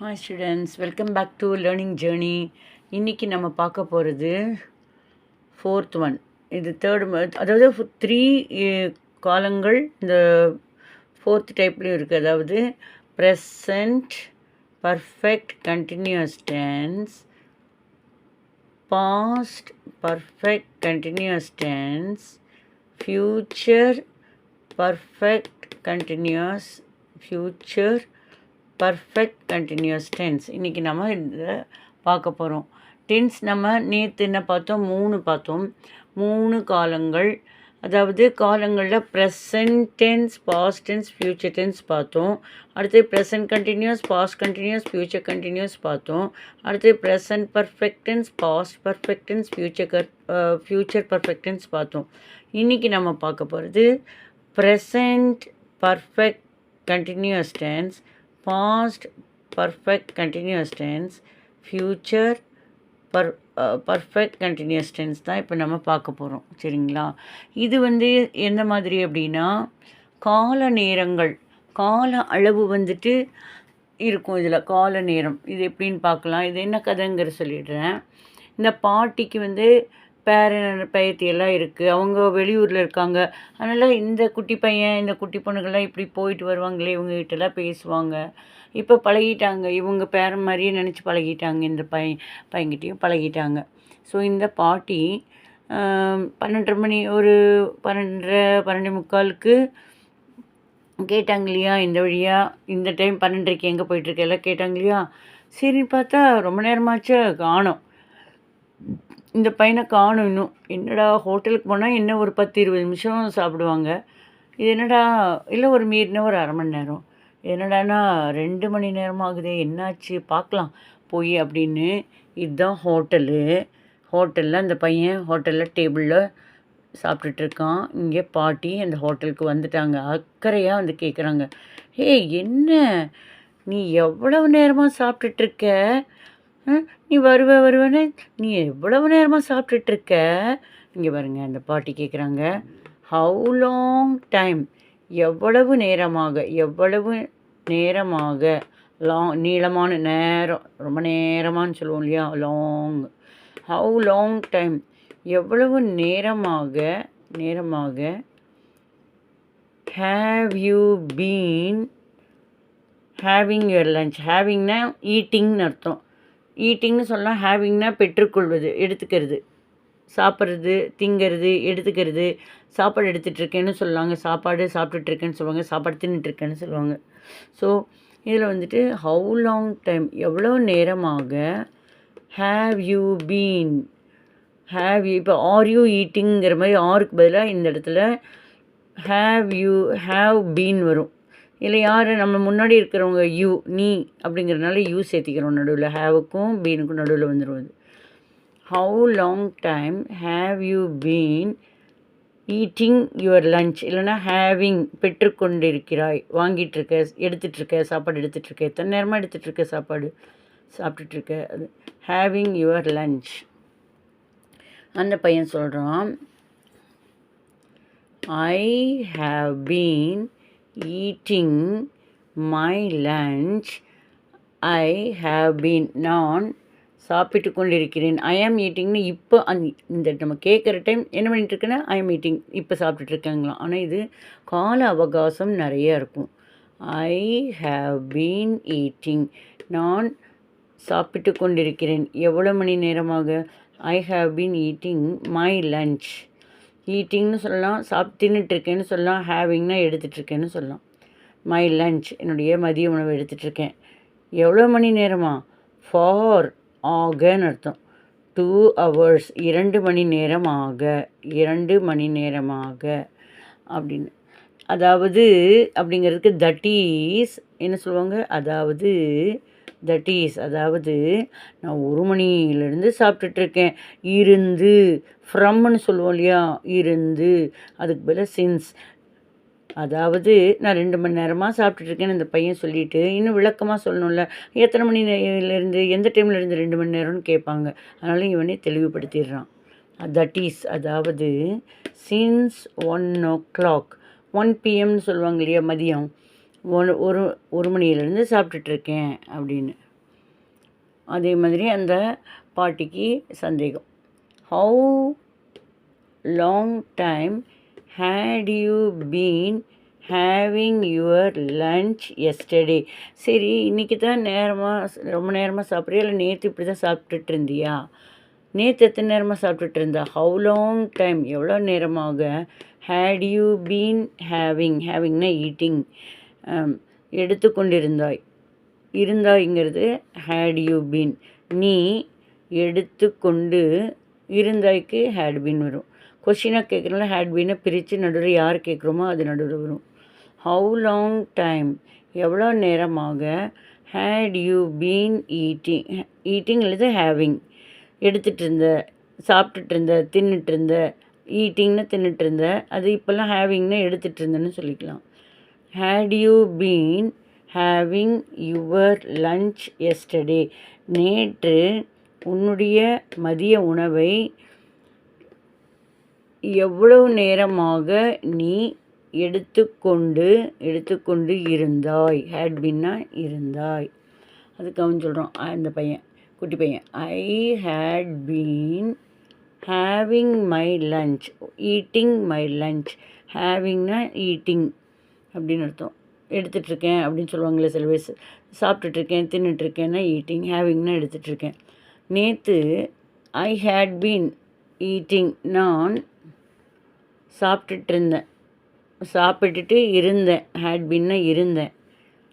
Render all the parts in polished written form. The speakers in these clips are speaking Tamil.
Hi students, welcome back to Learning Journey. இன்னைக்கு நம்ம பார்க்க போகிறது ஃபோர்த் ஒன். இது தேர்ட், அதாவது த்ரீ காலங்கள் இந்த ஃபோர்த் டைப்லேயும் இருக்குது. அதாவது present perfect continuous tense, past perfect continuous tense, future perfect continuous future perfect continuous tense. இன்றைக்கி நம்ம இதை பார்க்க போகிறோம். டென்ஸ் நம்ம நேற்று என்ன பார்த்தோம்? பார்த்தோம். 3 காலங்கள், அதாவது காலங்களில் present tense, past tense, future tense பார்த்தோம். அடுத்து present continuous, past continuous, future continuous பார்த்தோம். அடுத்து present perfect tense, past perfect tense, future perfect tense பார்த்தோம். இன்றைக்கி நம்ம பார்க்க போகிறது present perfect continuous tense, past perfect continuous tense, future perfect continuous tense தான் இப்போ நம்ம பார்க்க போகிறோம். சரிங்களா? இது எந்த மாதிரி அப்படின்னா, கால நேரங்கள், கால அளவு இருக்கும். இதில் கால நேரம் இது எப்படின்னு பார்க்கலாம். இது என்ன கதைங்கிற சொல்லிடுறேன். இந்த பாட்டிக்கு பேத்தியெல்லாம் இருக்குது. அவங்க வெளியூரில் இருக்காங்க. அதனால் இந்த குட்டி பையன், இந்த குட்டி பொண்ணுங்கள்லாம் இப்படி போயிட்டு வருவாங்களே, இவங்ககிட்டலாம் பேசுவாங்க. இப்போ பழகிட்டாங்க. இவங்க பேரன் மாதிரியே நினச்சி பழகிட்டாங்க. இந்த பையன்கிட்டையும் பழகிட்டாங்க. ஸோ இந்த பாட்டி 12:30 மணி, ஒரு 12:30, 12:45 கேட்டாங்க இல்லையா, இந்த வழியாக இந்த டைம் 12:30 எங்கே போயிட்டுருக்கு எல்லாம் கேட்டாங்க இல்லையா. சரி பார்த்தா ரொம்ப நேரமாச்சு, காணோம். இந்த பையனை காணும். இன்னும் என்னடா, ஹோட்டலுக்கு போனால் என்ன ஒரு 10-20 நிமிஷம் சாப்பிடுவாங்க. இது என்னடா, இல்லை ஒரு மீறின ஒரு 1/2 மணி நேரம். என்னடானா 2 மணி நேரமாகுதே, என்னாச்சு பார்க்கலாம் போய் அப்படின்னு. இதுதான் ஹோட்டலு. ஹோட்டலில் அந்த பையன் ஹோட்டலில் டேபிளில் சாப்பிட்டுட்ருக்கான். இங்கே பாட்டி அந்த ஹோட்டலுக்கு வந்துட்டாங்க. அக்கறையாக கேட்குறாங்க, ஹே என்ன நீ எவ்வளவு நேரமாக சாப்பிட்டுட்ருக்க? நீ வருவேன்னு நீ எவ்வளவு நேரமாக சாப்பிட்டுட்ருக்க? இங்கே பாருங்க, அந்த பாட்டி கேட்குறாங்க, ஹவு லாங் டைம், எவ்வளவு நேரமாக, எவ்வளவு நேரமாக, லாங் நீளமான நேரம், ரொம்ப நேரமானு சொல்லுவோம் இல்லையா, லாங். ஹவு லாங் டைம், எவ்வளவு நேரமாக have you been having your lunch. ஹேவிங்னா ஈட்டிங்னு அர்த்தம். ஈட்டிங்னு சொல்லலாம். ஹேவிங்னா பெற்றுக்கொள்வது, எடுத்துக்கிறது, சாப்பிட்றது, திங்கிறது, எடுத்துக்கிறது. சாப்பாடு எடுத்துகிட்ருக்கேன்னு சொல்லுவாங்க, சாப்பாடு சாப்பிட்டுட்ருக்கேன்னு சொல்லுவாங்க, சாப்பாடு தின்னுட்டுருக்கேன்னு சொல்லுவாங்க. ஸோ இதில் ஹவு லாங் டைம், எவ்வளோ நேரமாக, have you been, have you, இப்போ ஆர் யூ ஈட்டிங்கிற மாதிரி ஆருக்கு பதிலாக இந்த இடத்துல ஹேவ் பீன் வரும். இல்லை யார் நம்ம முன்னாடி இருக்கிறவங்க யூ, நீ அப்படிங்கிறதுனால யூ சேர்த்திக்கிறோம் நடுவில். ஹேவுக்கும் பீனுக்கும் நடுவில் வந்துடும். How long time have you been eating your lunch, இல்லைனா ஹேவிங் பெற்றுக்கொண்டிருக்கிறாய், வாங்கிட்டுருக்க, எடுத்துகிட்ருக்க, சாப்பாடு எடுத்துகிட்ருக்க, எத்தனை நேரமாக எடுத்துகிட்ருக்க, சாப்பாடு சாப்பிட்டுட்ருக்க, அது ஹேவிங் யுவர் லஞ்ச். அந்த பையன் சொல்கிறான், ஐ have been eating my lunch. I have been, நான் சாப்பிட்டு கொண்டிருக்கிறேன். ஐ ஆம் ஈட்டிங்னு இப்போ இந்த நம்ம கேட்குற டைம் என்ன பண்ணிட்டுருக்கேன்னா, ஐ ஆம் ஈட்டிங், இப்போ சாப்பிட்டுட்ருக்கேங்களாம். ஆனால் இது கால அவகாசம் நிறைய இருக்கும். ஐ ஹாவ் பீன் ஈட்டிங், நான் சாப்பிட்டு கொண்டிருக்கிறேன். எவ்வளோ மணி நேரமாக? I have been eating my lunch. ஈட்டிங்னு சொல்லலாம், தின்னுட்டுருக்கேன்னு சொல்லலாம், ஹேவிங்னா எடுத்துகிட்ருக்கேன்னு சொல்லலாம். மை லஞ்ச், என்னுடைய மதிய உணவு எடுத்துகிட்ருக்கேன். எவ்வளோ மணி நேரமா? ஃபார், ஆகன்னு அர்த்தம். 2 hours, 2 மணி நேரமாக, 2 மணி நேரமாக அப்படின்னு. அதாவது அப்படிங்கிறதுக்கு தட் ஈஸ் என்ன சொல்லுவாங்க, அதாவது தட் ஈஸ், அதாவது நான் 1 மணிலேருந்து சாப்பிட்டுட்ருக்கேன். இருந்து, ஃப்ரம்னு சொல்லுவோம் இல்லையா, இருந்து, அதுக்கு பதிலாக சின்ஸ். அதாவது நான் 2 மணி நேரமாக சாப்பிட்டுட்ருக்கேன்னு அந்த பையன் சொல்லிவிட்டு இன்னும் விளக்கமாக சொல்லணும்ல, எத்தனை மணிலேருந்து எந்த டைம்லேருந்து 2 மணி நேரம்னு கேட்பாங்க. அதனால் இவனே தெளிவுபடுத்திடுறான். தட் ஈஸ், அதாவது சின்ஸ் 1 o'clock, 1 PM சொல்லுவாங்க இல்லையா, மதியம், ஒரு மணியிலேருந்து சாப்பிட்டுட்ருக்கேன் அப்படின்னு. அதே மாதிரி அந்த பாட்டிக்கு சந்தேகம். How long time had you been having your lunch yesterday? சரி, இன்றைக்கி தான் ரொம்ப நேரமாக சாப்பிட்றியா, இல்லை நேற்று இப்படி தான் சாப்பிட்டுட்டு இருந்தியா? நேற்று எத்தனை நேரமாக சாப்பிட்டுட்டு இருந்தா? ஹவு லாங் டைம் எவ்வளோ நேரமாக ஹேட் யூ பீன் ஹேவிங்னா ஈட்டிங், எடுத்துக்கொண்டிருந்தாய். இருந்தாய்ங்கிறது ஹேட் யூ பீன். நீ எடுத்துக்கொண்டு இருந்தாய்க்கு ஹேட் பீன் வரும். கொஷினாக கேட்குறனால ஹேட் பீனை பிரித்து நடுவில் யார் கேட்குறோமோ அது நடுவில் வரும். ஹவு லாங் டைம் எவ்வளோ நேரமாக ஹேட் யூ பீன் ஈட்டிங் அல்லது ஹேவிங், எடுத்துகிட்டு இருந்த, சாப்பிட்டுட்டு இருந்த, தின்னுட்டு இருந்த. ஈட்டிங்னா தின்னுட்டு இருந்த, அது இப்போல்லாம் ஹேவிங்னா எடுத்துகிட்டு இருந்தேன்னு சொல்லிக்கலாம். Had you been having your lunch yesterday? நேற்று உன்னுடைய மதிய உணவை எவ்வளவு நேரமாக நீ எடுத்துக்கொண்டு இருந்தாய். ஹேட் பீன்னா இருந்தாய். அதுக்கு அவன் சொல்கிறான், அந்த பையன், குட்டி பையன், I had been having my lunch, eating my lunch. ஹேவிங்னா ஈட்டிங் அப்படின்னு அர்த்தம். எடுத்துகிட்ருக்கேன் அப்படின்னு சொல்லுவாங்களே சில பேர், சாப்பிட்டுட்ருக்கேன் தின்னுட்ருக்கேன்னா ஈட்டிங், ஹேவிங்னா எடுத்துகிட்ருக்கேன். நேற்று ஐ ஹேட் பீன் ஈட்டிங், நான் சாப்பிட்டுட்டு இருந்தேன். ஹேட் பீன்னா இருந்தேன்.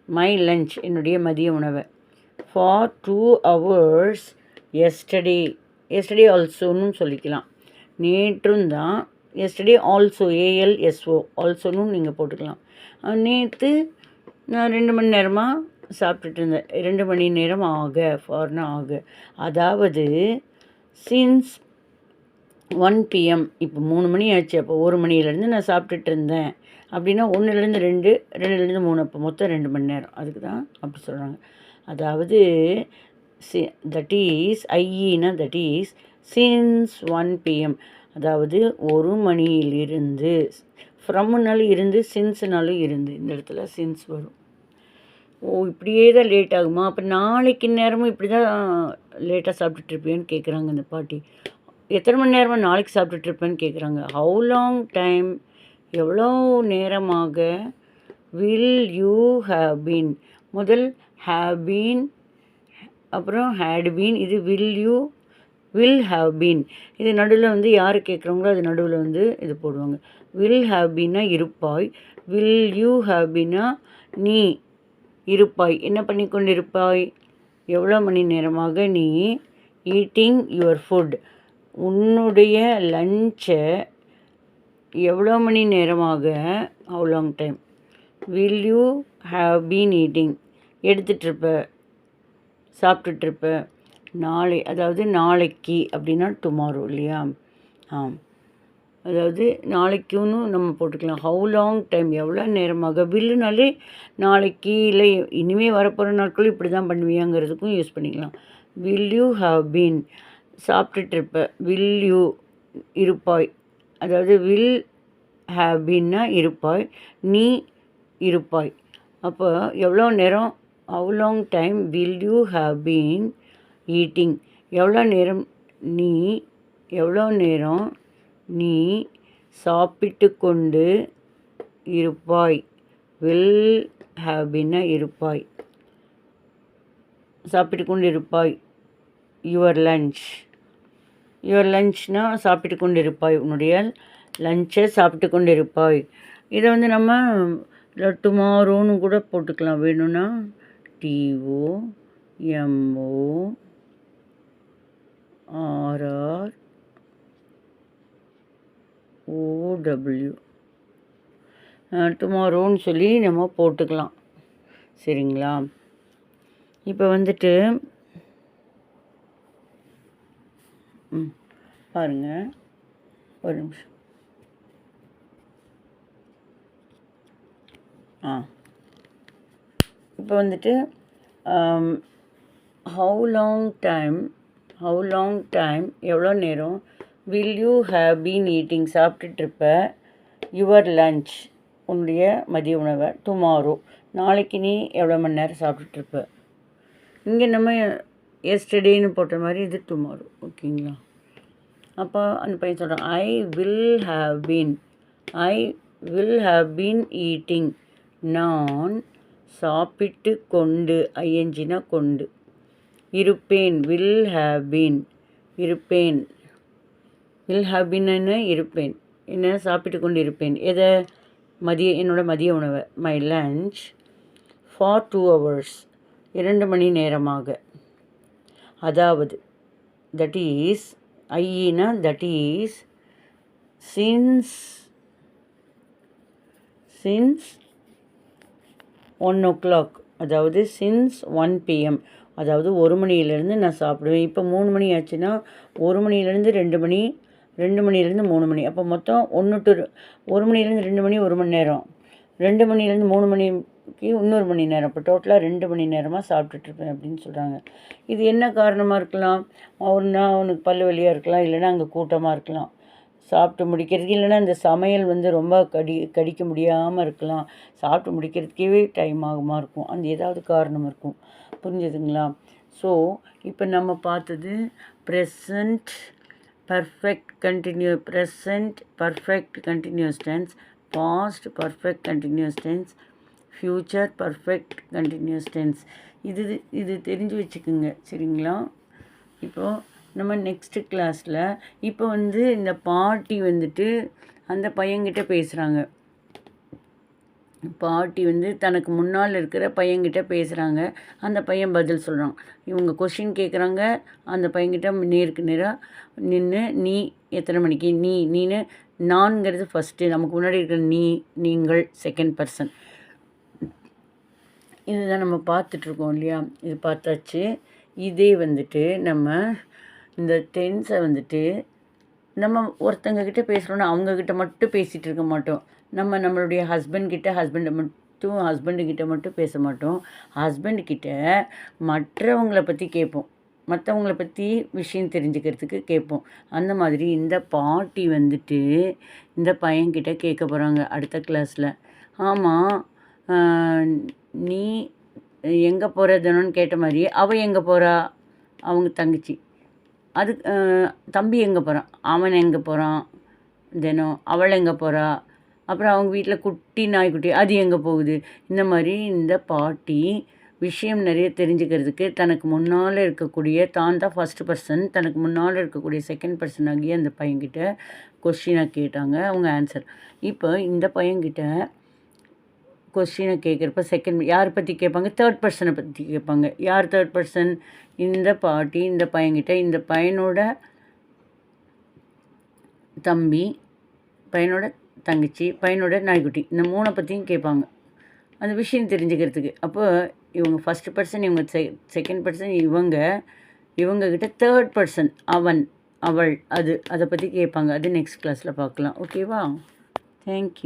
மை லன்ச் என்னுடைய மதிய உணவை. ஃபார் 2 hours எஸ்டர்டே ஆல்சோன்னு சொல்லிக்கலாம். நேற்றும் தான். எஸ்டர்டே ஆல்சோ, ALSO ஆல்சோன்னு நீங்கள் போட்டுக்கலாம். நேற்று நான் 2 மணி நேரமாக சாப்பிட்டுட்டு இருந்தேன். 2 மணி நேரம் ஆக, ஃபார்னா ஆக. அதாவது சின்ஸ் 1 PM, இப்போ 3 மணி ஆச்சு, அப்போ 1 மணிலேருந்து நான் சாப்பிட்டுட்டு இருந்தேன் அப்படின்னா 1லேருந்து 2, 2லேருந்து 3, அப்போ மொத்தம் 2 மணி நேரம். அதுக்கு தான் அப்படி சொல்கிறாங்க. அதாவது தட் இஸ் ஐஇனா தட் இஸ் சின்ஸ் 1 PM, அதாவது 1 மணியிலிருந்து. ஃப்ரம்னாலும் இருந்து, சின்ஸ்னாலும் இருந்து, இந்த இடத்துல சின்ஸ் வரும். இப்படியே தான் லேட் ஆகுமா? அப்போ நாளைக்கு நேரமும் இப்படி தான் லேட்டாக சாப்பிட்டுட்ருப்பியான்னு கேட்குறாங்க அந்த பாட்டி. எத்தனை மணி நேரமாக நாளைக்கு சாப்பிட்டுட்ருப்பேன்னு கேட்குறாங்க. ஹவு லாங் டைம் எவ்வளோ நேரமாக வில் யூ ஹேவ் பீன். முதல் ஹேவ் பீன், அப்புறம் ஹேட் பீன், இது வில் ஹேவ் பீன். இது நடுவில் யார் கேட்குறாங்களோ அது நடுவில் இது போடுவாங்க. வில் ஹேவ் பீன்னா இருப்பாய், வில் யூ ஹேவ் பீன்னா நீ இருப்பாய். என்ன பண்ணி கொண்டு இருப்பாய்? எவ்வளோ மணி நேரமாக நீ ஈட்டிங் யுவர் ஃபுட், உன்னுடைய லஞ்சை எவ்வளோ மணி நேரமாக, how long time will you have been eating, எடுத்துகிட்ருப்ப, சாப்பிட்டுட்ருப்ப. அதாவது நாளைக்கு அப்படின்னா டுமாரோ இல்லையா? அதாவது நாளைக்குன்னு நம்ம போட்டுக்கலாம். ஹவு லாங் டைம் எவ்வளோ நேரமாக. வில்லுனாலே நாளைக்கு, இல்லை இனிமேல் வரப்போகிற நாட்களும் இப்படி தான் பண்ணுவியாங்கிறதுக்கும் யூஸ் பண்ணிக்கலாம். வில் யூ ஹேவ் பீன், சாப்பிட்டுட்ருப்ப. வில் யூ இருப்பாய், அதாவது வில் ஹேவ் பீன்னா இருப்பாய், நீ இருப்பாய். அப்போ எவ்வளோ நேரம், how long time will you have been eating, எவ்வளோ நேரம் நீ சாப்பிட்டு கொண்டு இருப்பாய். வில் ஹேவ் பீன்னா இருப்பாய், சாப்பிட்டு கொண்டு இருப்பாய். யுவர் லன்ச்னா சாப்பிட்டு கொண்டு இருப்பாய், உன்னுடைய லஞ்சை சாப்பிட்டு கொண்டு இருப்பாய். இதை நம்ம டுமாரோன்னு கூட போட்டுக்கலாம் வேணும்னா. TOMORROW டுமாரோன்னு சொல்லி நம்ம போட்டுக்கலாம். சரிங்களா? இப்போ பாருங்கள், ஒரு நிமிஷம். இப்போ ஹவு லாங் டைம் எவ்வளோ நேரம் will you have been eating, சாப்பிட்டுட்ருப்ப. யுவர் லன்ச் உன்னுடைய மதிய உணவை. டுமாரோ நாளைக்கு நீ எவ்வளோ மணி நேரம் சாப்பிட்டுட்ருப்ப. இங்கே நம்ம எஸ்டர்டேன்னு போட்ட மாதிரி இது டுமாரோ. ஓகேங்களா? அப்போ அந்த பையன் சொல்கிறான், I will have been eating. நான் சாப்பிட்டு கொண்டு, ஐஎன்ஜினா கொண்டு, இருப்பேன். வில் ஹாவ் பீன் இருப்பேன். வில் ஹாவ் பீன் என்ன இருப்பேன், என்ன சாப்பிட்டு கொண்டு இருப்பேன். எதை? என்னோடய மதிய உணவை. மை லஞ்ச் ஃபார் 2 hours 2 மணி நேரமாக. அதாவது தட் இஸ் ஐனா தட் இஸ் சின்ஸ் 1 o'clock, அதாவது சின்ஸ் 1 PM, அதாவது 1 மணியிலேருந்து நான் சாப்பிடுவேன். இப்போ 3 மணி ஆச்சுன்னா 1 மணிலேருந்து 2 மணி, 2 மணிலேருந்து 3 மணி, அப்போ மொத்தம் 1 மணிலேருந்து 2 மணி 1 மணி நேரம், 2 மணிலேருந்து 3 மணிக்கு இன்னொரு மணி நேரம், இப்போ டோட்டலாக 2 மணி நேரமாக சாப்பிட்டுட்ருப்பேன் அப்படின்னு சொல்கிறாங்க. இது என்ன காரணமாக இருக்கலாம்? அவனுக்கு பல்லு வலியாக இருக்கலாம், இல்லைன்னா அங்கே கூட்டமாக இருக்கலாம் சாப்பிட்டு முடிக்கிறதுக்கு, இல்லைன்னா இந்த சமையல் ரொம்ப கடிக்க முடியாமல் இருக்கலாம், சாப்பிட்டு முடிக்கிறதுக்கே டைம் ஆகுமா இருக்கும், அந்த ஏதாவது காரணம் இருக்கும். புரிஞ்சுதுங்களா? ஸோ இப்போ நம்ம பார்த்தது present perfect continuous tense, past perfect continuous tense, future perfect continuous tense. இது தெரிஞ்சு வச்சுக்கோங்க, சரிங்களா? இப்போது நம்ம நெக்ஸ்ட்டு கிளாஸில் இப்போ இந்த பாட்டி அந்த பையன்கிட்ட பேசுகிறாங்க. பாட்டி தனக்கு முன்னால் இருக்கிற பையன்கிட்ட பேசுகிறாங்க. அந்த பையன் பதில் சொல்கிறான். இவங்க கொஷின் கேட்குறாங்க. அந்த பையன்கிட்ட நேருக்கு நேராக நின்று, நீ எத்தனை மணிக்கு, நீனு நான்கிறது ஃபஸ்ட்டு, நமக்கு முன்னாடி இருக்கிற நீங்கள் செகண்ட் பர்சன். இதுதான் நம்ம பார்த்துட்ருக்கோம் இல்லையா? இது பார்த்தாச்சு. இதே நம்ம இந்த டென்ஸை நம்ம ஒருத்தங்கக்கிட்ட பேசுகிறோன்னா அவங்கக்கிட்ட மட்டும் பேசிகிட்டு இருக்க மாட்டோம். நம்மளுடைய ஹஸ்பண்டுக்கிட்ட மட்டும் பேச மாட்டோம். ஹஸ்பண்டுக்கிட்ட மற்றவங்கள பற்றி கேட்போம், மற்றவங்கள பற்றி விஷயம் தெரிஞ்சுக்கிறதுக்கு கேட்போம். அந்த மாதிரி இந்த பாட்டி இந்த பையன்கிட்ட கேட்க போகிறாங்க அடுத்த கிளாஸில். ஆமாம், நீ எங்கே போகிற தினம்னு கேட்ட மாதிரி, அவள் எங்கே போகிறா, அவங்க தங்கச்சி, அது தம்பி எங்கே போகிறான், அவன் எங்கே போகிறான் தினம், அவள் எங்கே போகிறா, அப்புறம் அவங்க வீட்டில் குட்டி நாய்க்குட்டி அது எங்கே போகுது. இந்த மாதிரி இந்த பாட்டி விஷயம் நிறைய தெரிஞ்சுக்கிறதுக்கு தனக்கு முன்னால் இருக்கக்கூடிய, தான் ஃபஸ்ட்டு பர்சன், தனக்கு முன்னால் இருக்கக்கூடிய செகண்ட் பர்சன் ஆகிய அந்த பையன்கிட்ட கொஸ்டினை கேட்டாங்க. அவங்க ஆன்சர். இப்போ இந்த பையன்கிட்ட கொஸ்டினை கேட்குறப்ப யாரை பற்றி கேட்பாங்க? தேர்ட் பர்சனை பற்றி கேட்பாங்க. யார் தேர்ட் பர்சன்? இந்த பாட்டி இந்த பையன்கிட்ட இந்த பையனோட தம்பி, பையனோட தங்கச்சி, பையனோட நாய்க்குட்டி, இந்த 3 பற்றியும் கேட்பாங்க அந்த விஷயம் தெரிஞ்சுக்கிறதுக்கு. அப்போ இவங்க ஃபஸ்ட்டு பர்சன், இவங்க செகண்ட் பர்சன், இவங்கக்கிட்ட தேர்ட் பர்சன், அவன் அவள் அதை பற்றி கேட்பாங்க. அது நெக்ஸ்ட் கிளாஸில் பார்க்கலாம். ஓகேவா? தேங்க்யூ.